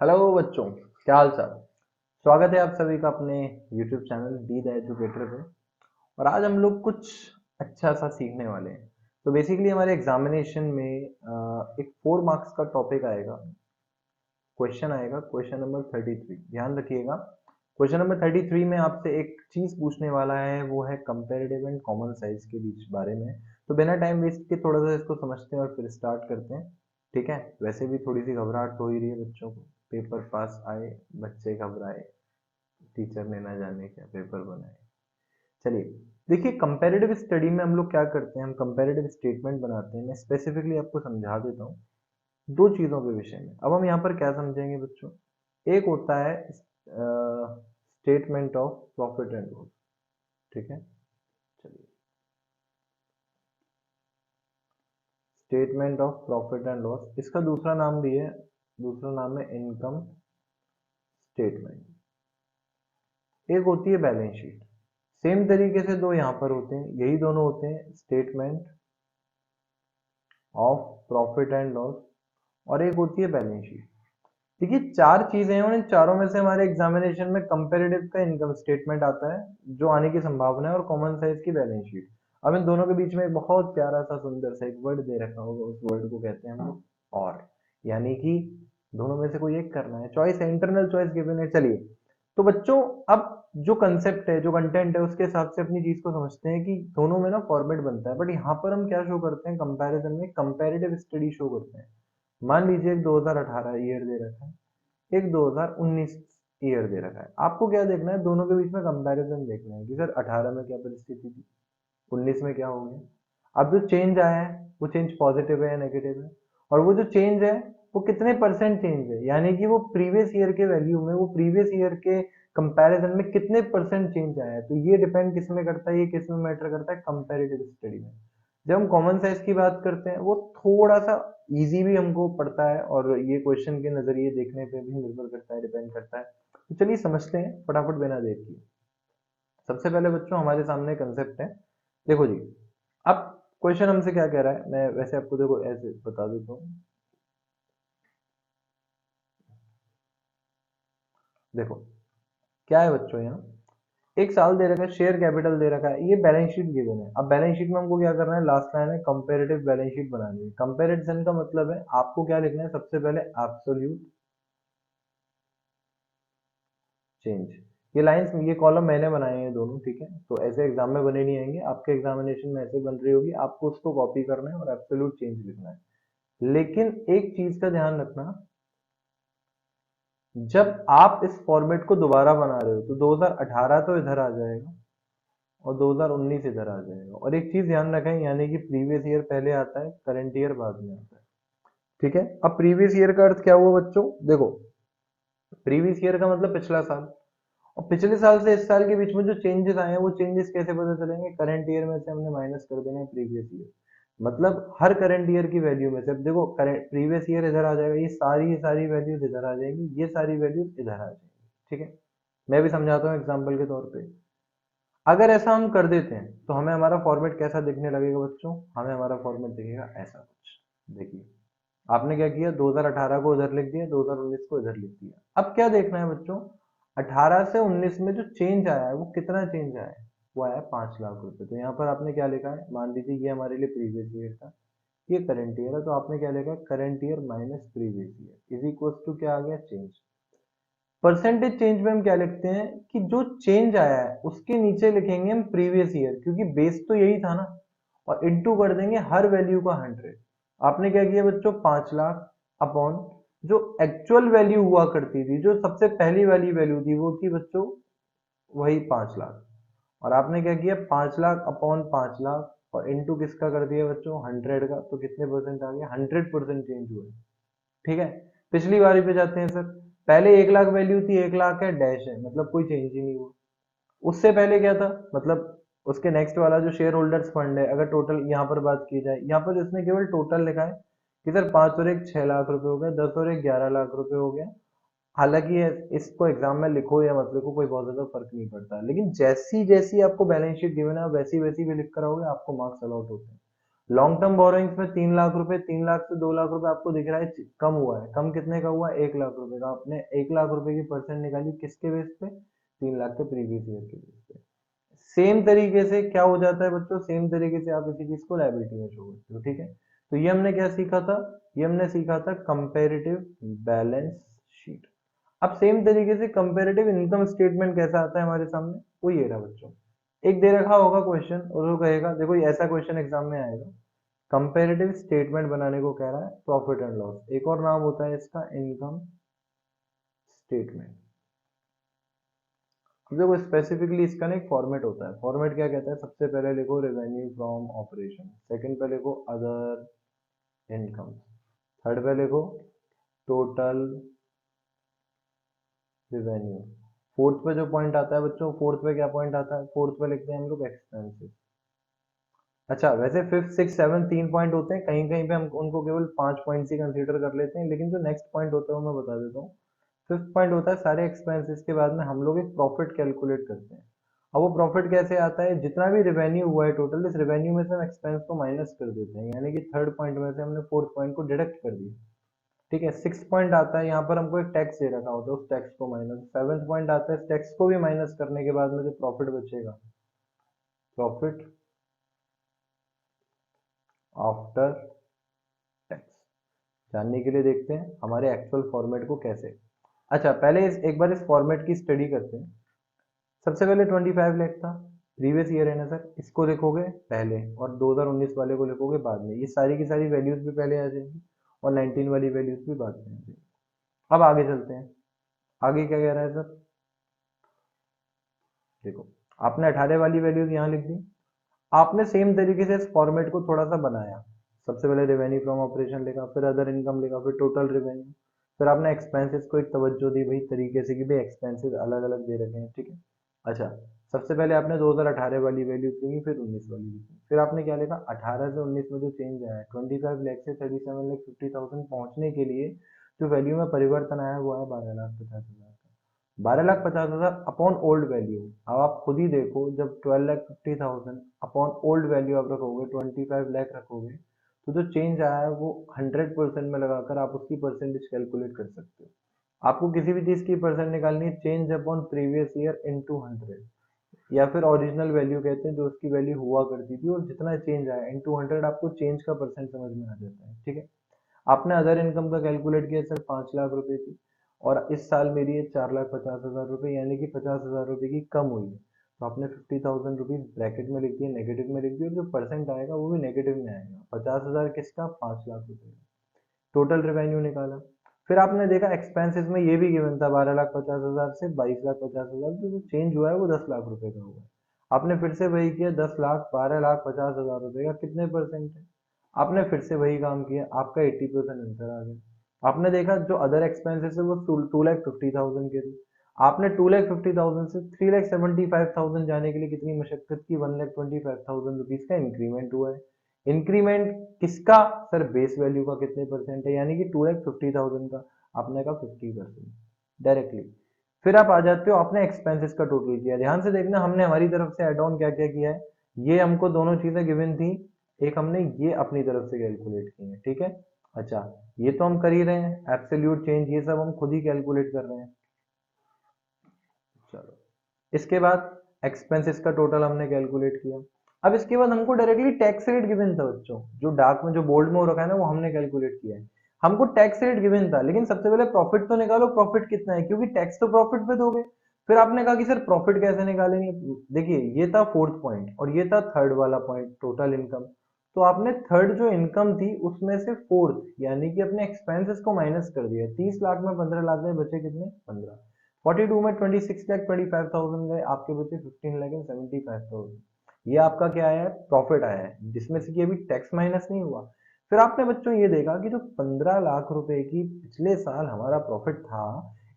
Hello बच्चों, क्या हाल चाल। स्वागत है आप सभी का अपने YouTube channel be the educator पे। और आज हम लोग कुछ अच्छा सा सीखने वाले हैं। तो बेसिकली हमारे एग्जामिनेशन में एक 4 मार्क्स का टॉपिक आएगा, क्वेश्चन आएगा, क्वेश्चन नंबर 33। ध्यान रखिएगा, क्वेश्चन नंबर 33 में आपसे एक चीज पूछने वाला है, वो है कंपेरेटिव एंड कॉमन साइज के बीच बारे में। तो बिना टाइम वेस्ट के थोड़ा सा इसको समझते हैं और फिर स्टार्ट करते हैं। ठीक है, वैसे भी थोड़ी सी घबराहट तो हो ही रही है बच्चों को। पेपर पास आए, बच्चे घबराए, टीचर ने ना जाने क्या पेपर बनाए। चलिए, देखिए कंपैरेटिव स्टडी में हम लोग क्या करते हैं, हम कंपैरेटिव स्टेटमेंट बनाते हैं। मैं स्पेसिफिकली आपको समझा देता हूँ दो चीजों के विषय में। अब हम यहाँ पर क्या समझेंगे बच्चों, एक होता है statement of profit and loss. ठीक है, चलिए, statement of profit and loss, इसका दूसरा नाम भी है, दूसरा नाम है इनकम स्टेटमेंट। एक होती है बैलेंस शीट। सेम तरीके से दो यहाँ पर होते हैं, यही दोनों होते हैं, statement of profit and loss, और एक होती है बैलेंस शीट। देखिए, चार चीजें हैं और इन चारों में से हमारे एग्जामिनेशन में कंपैरेटिव का इनकम स्टेटमेंट आता है, जो आने की संभावना है, और कॉमन साइज की बैलेंस शीट। अब इन दोनों के बीच में एक बहुत प्यारा सा सुंदर सा एक वर्ड दे रखा होगा, उस वर्ड को कहते हैं हम लोग और, यानी कि दोनों में से कोई एक करना है, चॉइस है, इंटरनल चॉइस गिवन है। चलिए, तो बच्चों, अब जो कंसेप्ट है, जो कंटेंट है, उसके हिसाब से अपनी चीज को समझते हैं कि दोनों में ना फॉर्मेट बनता है। बट यहाँ पर हम क्या शो करते हैं, कंपैरिजन में कंपैरेटिव स्टडी शो करते हैं। मान लीजिए एक 2018 ईयर दे रखा है, एक 2019 ईयर दे रखा है। आपको क्या देखना है, दोनों के बीच में कंपैरिजन देखना है कि सर 18 में क्या परिस्थिति थी, 19 में क्या हो गया। अब जो चेंज आया है वो चेंज पॉजिटिव है या नेगेटिव है, और वो जो चेंज है वो कितने परसेंट चेंज है, यानी कि वो प्रीवियस ईयर के वैल्यू में, वो प्रीवियस ईयर के कंपैरिजन में कितने परसेंट चेंज आया है। तो ये डिपेंड किस में करता है, ये किस में मैटर करता है, कंपैरेटिव स्टडी में। जब हम कॉमन साइज की बात करते हैं, वो थोड़ा सा इजी भी हमको पड़ता है, और ये क्वेश्चन के नजरिए देखने पे भी निर्भर करता है, डिपेंड करता है। तो चलिए समझते हैं फटाफट बिना देर किए। सबसे पहले बच्चों, हमारे सामने कंसेप्ट है, देखो जी। अब क्वेश्चन हमसे क्या कह रहा है, मैं वैसे आपको देखो ऐसे बता देता हूँ। देखो क्या है बच्चों, यहाँ एक साल दे रखा है, शेयर कैपिटल दे रखा है, ये बैलेंस शीट गिवन है। अब बैलेंस शीट में हमको क्या करना है, लास्ट लाइन है कंपेरेटिव बैलेंस शीट बनानी है। कंपेरिजन का मतलब है आपको क्या लिखना है, सबसे पहले एब्सोल्यूट चेंज। ये लाइंस, ये कॉलम मैंने बनाए हैं दोनों, ठीक है। तो ऐसे एग्जाम में बने नहीं आएंगे, आपके एग्जामिनेशन में ऐसे बन रही होगी, आपको उसको कॉपी करना है और एब्सोल्यूट चेंज लिखना है। लेकिन एक चीज का ध्यान रखना, जब आप इस फॉर्मेट को दोबारा बना रहे हो तो 2018 तो इधर आ जाएगा और 2019 इधर आ जाएगा। और एक चीज ध्यान रखें, यानी कि प्रीवियस ईयर पहले आता है, करंट ईयर बाद में आता है। ठीक है, अब प्रीवियस ईयर का अर्थ क्या हुआ बच्चों, देखो प्रीवियस ईयर का मतलब पिछला साल, और पिछले साल से इस साल के बीच में जो चेंजेस आए हैं, वो चेंजेस कैसे पता चलेंगे, करंट ईयर में से हमने माइनस कर देना है प्रीवियस ईयर। मतलब हर करंट ईयर की वैल्यू में से, अब देखो करंट प्रीवियस ईयर इधर आ जाएगा, ये सारी वैल्यूज इधर आ जाएंगी, ये सारी वैल्यूज इधर आ जाएंगी। ठीक है, मैं भी समझाता हूँ एग्जाम्पल के तौर पे। अगर ऐसा हम कर देते हैं तो हमें हमारा फॉर्मेट कैसा दिखने लगेगा बच्चों, हमें हमारा फॉर्मेट दिखेगा ऐसा कुछ। देखिए, आपने क्या किया, 2018 को उधर लिख दिया, 2019 को इधर लिख दिया। अब क्या देखना है बच्चों, 18 से 19 में जो चेंज आया है वो कितना चेंज आया है, वो आया 5 लाख रुपए। तो यहाँ पर आपने क्या लिखा है, मान लीजिए ये हमारे लिए प्रीवियस ईयर था, ये करंट ईयर है, तो आपने क्या लिखा, current year minus previous year is equal to क्या आ गया, चेंज। परसेंटेज चेंज में हम क्या लिखते हैं कि जो चेंज आया है उसके नीचे लिखेंगे हम प्रीवियस ईयर, क्योंकि बेस तो यही था ना, और इनटू कर देंगे हर वैल्यू का 100। आपने क्या किया बच्चों, 5 लाख अपॉन जो एक्चुअल वैल्यू हुआ करती थी, जो सबसे पहली वाली वैल्यू थी, वो थी बच्चों वही 5 लाख। और आपने क्या किया, 5 लाख अपॉन 5 लाख, और इनटू किसका कर दिया बच्चों, 100 का। तो कितने परसेंट आ गया, 100% चेंज हुआ। ठीक है, पिछली बारी पे जाते हैं सर। पहले 1 लाख वैल्यू थी, 1 लाख है डैश है, मतलब कोई चेंज ही नहीं हुआ। उससे पहले क्या था, मतलब उसके नेक्स्ट वाला जो शेयर होल्डर्स फंड है, अगर टोटल यहाँ पर बात की जाए, यहाँ पर इसने केवल टोटल लिखा है कि सर 5 और 1 6 लाख रुपए हो गए, 10 और 1 11 लाख रुपए हो गया। हालांकि इसको एग्जाम में लिखो या मत लिखो, कोई बहुत ज्यादा फर्क नहीं पड़ता, लेकिन जैसी जैसी आपको बैलेंस शीट गिवन है, वैसी वैसी भी लिख कर आओगे, आपको मार्क्स अलॉट होते हैं। लॉन्ग टर्म बोरोइंग्स में 3 लाख रुपए, 3 लाख से 2 लाख रुपए आपको दिख रहा है कम हुआ है। कम कितने का हुआ है? 1 लाख रुपए का। आपने 1 लाख रुपए की परसेंट निकाली किसके बेस पे? 3 लाख के प्रीवियस ईयर के बेस पे। सेम तरीके से क्या हो जाता है बच्चों, सेम तरीके से आप इसी चीज को लायबिलिटी में शो करते हो, ठीक है। तो ये हमने क्या सीखा था? ये हमने सीखा था कंपेरेटिव बैलेंस शीट। अब सेम तरीके से कंपेरेटिव इनकम स्टेटमेंट कैसा आता है हमारे सामने, वो ये रहा बच्चों। एक दे रखा होगा क्वेश्चन और वो कहेगा, देखो ये ऐसा क्वेश्चन एग्जाम में आएगा, कंपेरेटिव स्टेटमेंट बनाने को कह रहा है, प्रॉफिट एंड लॉस, एक और नाम होता है इसका इनकम स्टेटमेंट। अब देखो स्पेसिफिकली इसका ना एक फॉर्मेट होता है। फॉर्मेट क्या कहता है? सबसे पहले लिखो रेवेन्यू फ्रॉम ऑपरेशन, सेकंड पे लिखो अदर इनकम, थर्ड पे लिखो टोटल रेवेन्यू, फोर्थ पे जो पॉइंट आता है बच्चों, फोर्थ पे क्या पॉइंट आता है? फोर्थ पे लिखते हैं हम लोग एक्सपेंसेस। अच्छा वैसे फिफ्थ सिक्स सेवन 3 पॉइंट होते हैं, कहीं कहीं पे हम उनको केवल 5 पॉइंट्स ही कंसीडर कर लेते हैं, लेकिन जो नेक्स्ट पॉइंट होता है वो मैं बता देता हूँ। फिफ्थ पॉइंट होता है सारे एक्सपेंसेस के बाद में हम लोग एक प्रॉफिट कैलकुलेट करते हैं। अब वो प्रॉफिट कैसे आता है? जितना भी रेवेन्यू हुआ है टोटल, इस रेवेन्यू में से हम एक्सपेंस को माइनस कर देते हैं, यानी कि थर्ड पॉइंट में से हमने फोर्थ पॉइंट को डिडक्ट कर दिया, ठीक है। सिक्स पॉइंट आता है, यहाँ पर हमको एक टैक्स दे रखा होता है, उस टैक्स को माइनस। सेवंथ पॉइंट आता है, इस टैक्स को भी माइनस करने के बाद में जो प्रॉफिट बचेगा, प्रॉफिट आफ्टर टैक्स। जानने के लिए देखते हैं हमारे एक्चुअल फॉर्मेट को कैसे। अच्छा पहले एक बार इस फॉर्मेट की स्टडी करते हैं। सबसे पहले 25 लाख था, प्रीवियस ईयर है ना सर, इसको लिखोगे पहले और 2019 वाले को लिखोगे बाद में। ये सारी की सारी वैल्यूज भी पहले आ जाएंगी और 19 वाली वैल्यूज भी बाद में आ जाएंगी। अब आगे चलते हैं, आगे क्या कह रहा है सर? देखो आपने 18 वाली वैल्यूज यहाँ लिख दी। आपने सेम तरीके से इस फॉर्मेट को थोड़ा सा बनाया। सबसे पहले रेवेन्यू फ्रॉम ऑपरेशन लिखा, फिर अदर इनकम लिखा, फिर टोटल रेवेन्यू, फिर आपने एक्सपेंसेस को एक तवज्जो दी भाई तरीके से कि भाई एक्सपेंसेस अलग अलग दे रखे हैं, ठीक है। अच्छा सबसे पहले आपने 2018 वाली वैल्यू लिखी, फिर 19 वाली लिखी, फिर आपने क्या लिखा? 18 से 19 में जो चेंज आया है 25 लाख से 37,50,000 पहुंचने के लिए जो वैल्यू में परिवर्तन आया हुआ है 12,50,000 का। 12,50,000 अपॉन ओल्ड वैल्यू। अब आप खुद ही देखो, जब 12,50,000 अपॉन ओल्ड वैल्यू आप रखोगे, 25 लाख रखोगे, तो जो चेंज आया है वो 100% में लगाकर आप उसकी परसेंटेज कैलकुलेट कर सकते हो। आपको किसी भी चीज की परसेंट निकालनी है, change upon previous year into 100, या फिर ओरिजिनल वैल्यू कहते हैं जो उसकी वैल्यू हुआ करती थी, और जितना चेंज आया इनटू 100 आपको चेंज का परसेंट समझ में आ जाता है, ठीक है। आपने अदर इनकम का कैलकुलेट किया सर, 5 लाख रुपए थी और इस साल मेरी है 4,50,000 रुपए, यानी कि 50,000 रुपए की कम हुई है। तो आपने 50,000 रुपीज ब्रैकेट में लिख दिया, नेगेटिव में लिख दिया, और जो परसेंट आएगा वो भी नेगेटिव में आएगा। 50,000 किसका? 5 लाख रुपए। टोटल रेवेन्यू निकाला, फिर आपने देखा एक्सपेंसेस में ये भी गिवन था 12,50,000 से 22,50,000, तो जो चेंज हुआ है वो 10 लाख रुपए का हुआ है। आपने फिर से वही किया, 10 लाख 12,50,000 रुपए का कितने परसेंट है? आपने फिर से वही काम किया, आपका 80% आंसर आ गया। आपने देखा जो अदर एक्सपेंसेस है वो 2,50,000 के थे। आपने 2,50,000 से 3,75,000 जाने के लिए कितनी मशक्कत की? 1,25,000 का इंक्रीमेंट हुआ है। इंक्रीमेंट किसका? सर बेस वैल्यू का कितने परसेंट है, यानी कि 2,50,000 का। आपने कहा 50% डायरेक्टली। फिर आप आ जाते हो, आपने एक्सपेंसेस का टोटल किया। ध्यान से देखना हमने हमारी तरफ से एड ऑन क्या क्या किया है। ये हमको दोनों चीजें गिवन थी, एक हमने ये अपनी तरफ से कैलकुलेट की है, ठीक है। अच्छा ये तो हम कर ही रहे हैं, एब्सोल्यूट चेंज ये सब हम खुद ही कैलकुलेट कर रहे हैं। चलो इसके बाद एक्सपेंसेस का टोटल हमने कैलकुलेट किया। अब इसके बाद हमको डायरेक्टली टैक्स रेट गिवन था बच्चों, जो डार्क में जो बोल्ड में हो रखा है ना वो हमने कैलकुलेट किया है। हमको टैक्स रेट गिवन था, लेकिन सबसे पहले प्रॉफिट तो निकालो, प्रॉफिट कितना है, क्योंकि टैक्स तो प्रॉफिट पे दोगे। फिर आपने कहा कि सर प्रॉफिट कैसे निकालेंगे? देखिए ये था फोर्थ पॉइंट और ये था थर्ड वाला पॉइंट, टोटल इनकम। तो आपने थर्ड जो इनकम थी उसमें से फोर्थ यानी कि अपने एक्सपेंसेस को माइनस कर दिया। 30 लाख में 15 लाख में बचे कितने? 15। 42 में 26,25,000 गए, आपके बचे 15,75,000। ये आपका क्या आया है? प्रॉफिट आया है, जिसमें से कि अभी टैक्स माइनस नहीं हुआ। फिर आपने बच्चों ये देखा कि जो 15 लाख रुपए की पिछले साल हमारा प्रॉफिट था,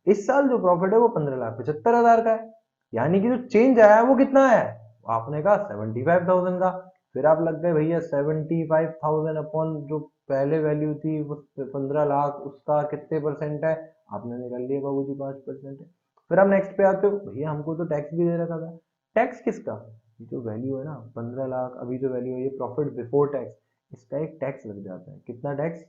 इस साल जो प्रॉफिट है वो 15,75,000 का है, यानी कि जो चेंज आया है वो कितना है? आपने कहा 75,000 का। फिर आप लग गए भैया 75,000 अपॉन जो पहले वैल्यू थी वो 15 लाख, उसका कितने परसेंट है? आपने निकाल लिया बाबूजी 5% है। फिर आप नेक्स्ट पे आते हो, भैया हमको तो टैक्स भी दे रखा था। टैक्स किसका? ये जो वैल्यू है ना 15 लाख, अभी जो वैल्यू है ये प्रॉफिट बिफोर टैक्स, इसका एक टैक्स लग जाता है। कितना टैक्स?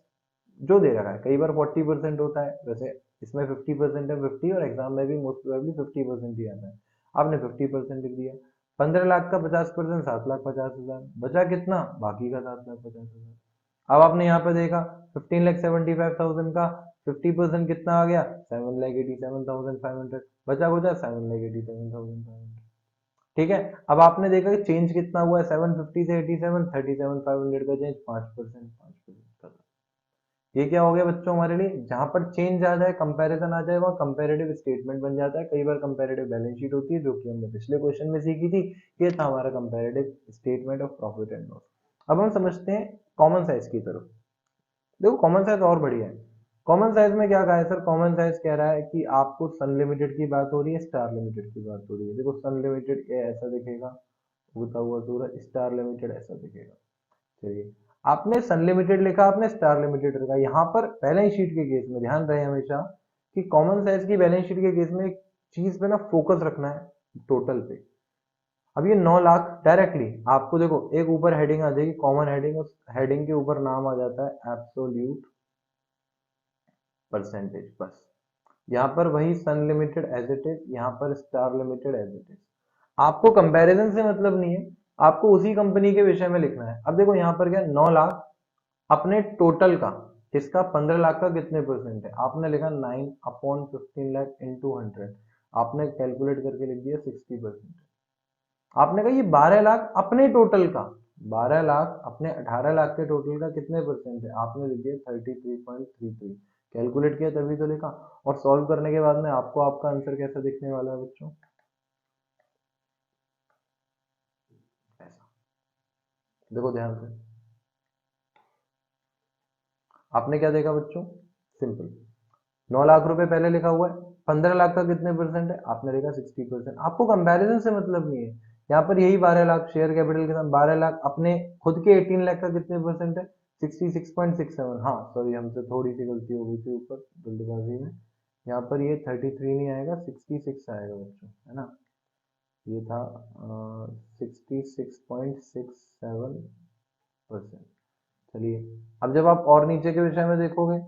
जो दे रखा है, कई बार 40% होता है, वैसे इसमें 50% है, 50, और एग्जाम में भी मोस्ट प्रोबेबली 50% ही आता है। आपने 50% लिख दिया। 15 लाख का 50%, 7,50,000। बचा कितना? बाकी का 7,50,000। अब आपने यहाँ पे देखा 15,75,000 का 50% कितना आ गया? 7,87,500। बचा कुचा 7,87,500। ठीक है। अब आपने देखा कि चेंज कितना हुआ है, 750 से 87, 37,500 का चेंज, 5%, 5%। ये क्या हो गया बच्चों हमारे लिए? जहां पर चेंज आ जाए, कंपैरिजन आ जाए, वहां कंपैरेटिव स्टेटमेंट बन जाता है। कई बार कंपैरेटिव बैलेंस शीट होती है, जो कि हमने पिछले क्वेश्चन में सीखी थी। ये था हमारा comparative statement of profit and loss. अब हम समझते हैं कॉमन साइज की तरफ। देखो कॉमन साइज और बढ़िया है। कॉमन साइज में क्या कहा है सर? कॉमन साइज कह रहा है कि आपको सन लिमिटेड की बात हो रही है, स्टार लिमिटेड की बात हो रही है। देखो सन लिमिटेड ये ऐसा दिखेगा, उगता हुआ सूरज। स्टार लिमिटेड ऐसा दिखेगा। चलिए, आपने सन लिमिटेड लिखा, आपने स्टार लिमिटेड लिखा। यहाँ पर बैलेंस शीट के केस में ध्यान रहे हमेशा कि कॉमन साइज की बैलेंस शीट के केस में एक चीज पे ना फोकस रखना है, टोटल पे। अब ये 9 लाख डायरेक्टली आपको, देखो एक ऊपर हेडिंग आ जाएगी, कॉमन हेडिंग, उस हेडिंग के ऊपर नाम आ जाता है एब्सोल्यूट परसेंटेज, बस। यहाँ पर वही sun limited as it is, यहाँ पर star limited as it is. आपको कंपैरिजन से मतलब नहीं है, आपको उसी कंपनी के विषय में लिखना है। अब देखो यहाँ पर क्या, 9 लाख अपने टोटल का, किसका? 15 लाख का कितने परसेंट है? आपने लिखा 9/15 लाख इंटू 100। आपने कैलकुलेट करके लिख दिया 60%। आपने कहा ये 12 लाख अपने टोटल का, 12 लाख अपने 18 लाख के टोटल का कितने परसेंट है? आपने लिख दिया 33.33। कैलकुलेट किया तभी तो लिखा। और सॉल्व करने के बाद में आपको आपका आंसर कैसा दिखने वाला है बच्चों? ऐसा। देखो ध्यान से, आपने क्या देखा बच्चों? सिंपल, 9 लाख रुपए पहले लिखा हुआ है, 15 लाख का कितने परसेंट है? आपने लिखा 60%। आपको कंपैरिजन से मतलब नहीं है। यहाँ पर यही 12 लाख शेयर कैपिटल के साथ, 12 लाख अपने खुद के 18 लाख का कितने परसेंट है? 66.67। हाँ सॉरी, हमसे थोड़ी सी गलती हो गई थी ऊपर जल्दबाजी में। यहाँ पर ये 33 नहीं आएगा, 66 आएगा बच्चों, है ना। ये था 66.67%। चलिए, अब जब आप और नीचे के विषय में देखोगे,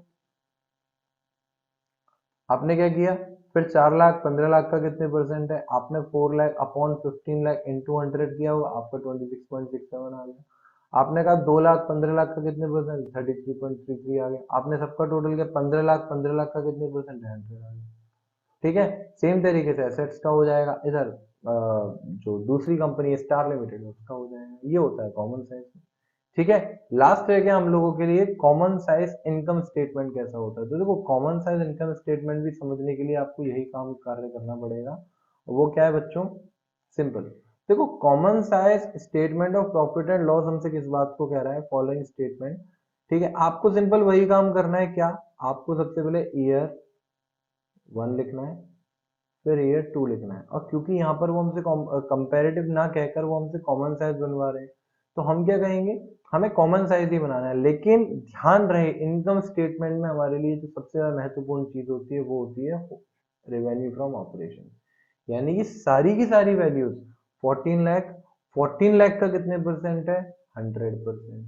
आपने क्या किया? फिर 4 लाख 15 लाख का कितने परसेंट है? आपने 4 लाख अपॉन 15 लाख इंटू 100 किया हुआ, आपका 26.67 आ गया। आपने कहा 2 लाख 15 लाख का कितने परसेंट? 33.33 आ गया। आपने सबका टोटल किया, 15 लाख का कितने परसेंट है? 100 आ गया। ठीक है। सेम तरीके से एसेट्स का हो जाएगा इधर, जो दूसरी कंपनी है स्टार लिमिटेड, उसका हो जाएगा। ये होता है कॉमन साइज। ठीक है। लास्ट है क्या हम लोगों के लिए, कॉमन साइज इनकम स्टेटमेंट कैसा होता है। तो देखो कॉमन साइज इनकम स्टेटमेंट भी समझने के लिए आपको यही काम कार्य करना पड़ेगा। वो क्या है बच्चों? सिंपल। देखो common size statement of profit and loss हमसे किस बात को कह रहा है? Following statement. ठीक है, आपको सिंपल वही काम करना है। क्या? आपको सबसे पहले ईयर 1 लिखना है, फिर ईयर 2 लिखना है। और क्योंकि यहाँ पर वो हमसे कंपेरेटिव ना कहकर वो हमसे कॉमन साइज बनवा रहे हैं, तो हम क्या कहेंगे? हमें कॉमन साइज ही बनाना है। लेकिन ध्यान रहे, इनकम स्टेटमेंट में हमारे लिए जो सबसे ज्यादा महत्वपूर्ण चीज होती है वो होती है रेवेन्यू फ्रॉम ऑपरेशन। यानी कि सारी की सारी वैल्यूज, 14 लाख, 14 लाख का कितने परसेंट है? 100%।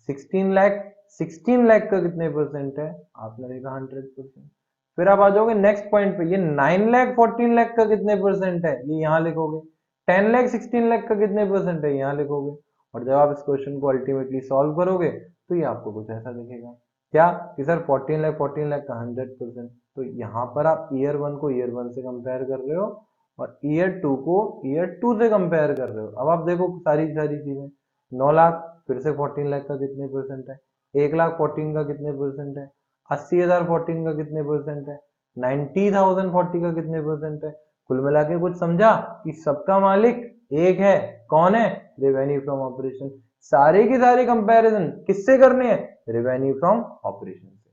16 लाख, 16 लाख का कितने परसेंट है? आपने देखा 100%। फिर आप आ जाओगे नेक्स्ट पॉइंट पे, ये 9 लाख 14 लाख का कितने परसेंट है? ये यहाँ लिखोगे। 10 लाख 16 लाख का कितने परसेंट है? यहाँ लिखोगे। और जब आप इस क्वेश्चन को अल्टीमेटली सॉल्व करोगे तो ये आपको कुछ ऐसा दिखेगा। क्या? कि सर 14 लाख का 100%। तो यहाँ पर आप ईयर 1 को ईयर 1 से कंपेयर कर रहे हो, और ईयर 2 को ईयर 2 से कंपेयर कर रहे हो। अब आप देखो सारी सारी चीजें, 9 लाख फिर से 14 लाख का कितने परसेंट है? 1 लाख 14 का कितने परसेंट है? 80,000 14 का कितने परसेंट है? 90,000 40 का कितने परसेंट है? कुल मिला के कुछ समझा कि सबका मालिक एक है। कौन है? Revenue from operation. सारे की सारी कंपैरिजन किससे करने हैं? रेवेन्यू फ्रॉम ऑपरेशन से।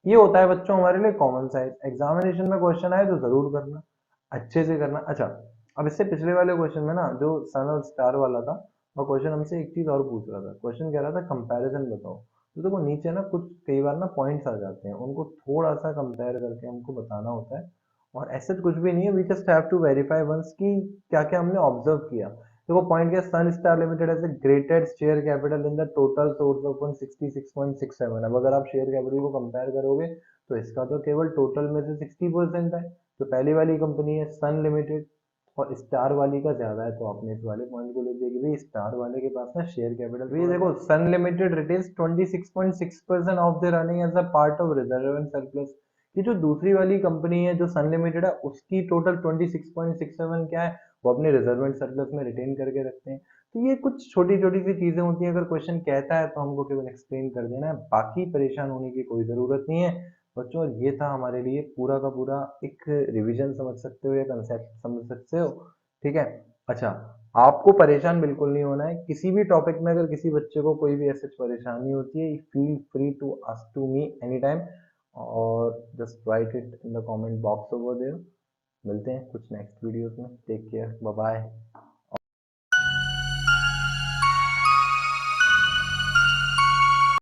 ये होता है बच्चों हमारे लिए कॉमन साइज। एग्जामिनेशन में क्वेश्चन आए तो जरूर करना, अच्छे से करना। अच्छा, अब इससे पिछले वाले क्वेश्चन में ना, जो सन और स्टार वाला था, वो क्वेश्चन हमसे एक चीज और पूछ रहा था। क्वेश्चन कह रहा था कंपैरिजन बताओ। तो देखो नीचे ना कुछ कई बार ना पॉइंट्स आ जाते हैं, उनको थोड़ा सा कंपेयर करके हमको बताना होता है। और ऐसा कुछ भी नहीं है, we just have to verify once कि क्या क्या हमने ऑब्जर्व किया। देखो पॉइंट क्या, Sun Star limited as aggregated share capital in the total source of 66.67। अब अगर आप शेयर कैपिटल को कंपेयर करोगे तो इसका तो केवल टोटल में से 60% है। तो पहली वाली कंपनी है सन लिमिटेड, और स्टार वाली का ज्यादा है, तो आपने इस वाले पॉइंट को ले दिया कि भाई स्टार वाले के पास ना शेयर कैपिटल। ये देखो Sun Limited retains 26.6% of their earning as a part of reserve and surplus. ये जो दूसरी वाली कंपनी है जो सन लिमिटेड है, उसकी टोटल 26.67 क्या है, वो अपने रिजर्व एंड सरप्लस में रिटेन करके रखते हैं। तो ये कुछ छोटी छोटी सी चीजें होती हैं, अगर क्वेश्चन कहता है तो हमको केवल एक्सप्लेन कर देना है, बाकी परेशान होने की कोई जरूरत नहीं है बच्चों। और ये था हमारे लिए पूरा का पूरा एक रिवीजन समझ सकते हो या कंसेप्ट समझ सकते हो, ठीक है। अच्छा, आपको परेशान बिल्कुल नहीं होना है, किसी भी टॉपिक में अगर किसी बच्चे को कोई भी ऐसी परेशानी होती है, feel free to ask to me any time, और just write it in the comment box over there. मिलते हैं कुछ नेक्स्ट वीडियोस में, टेक केयर, बाय बाय।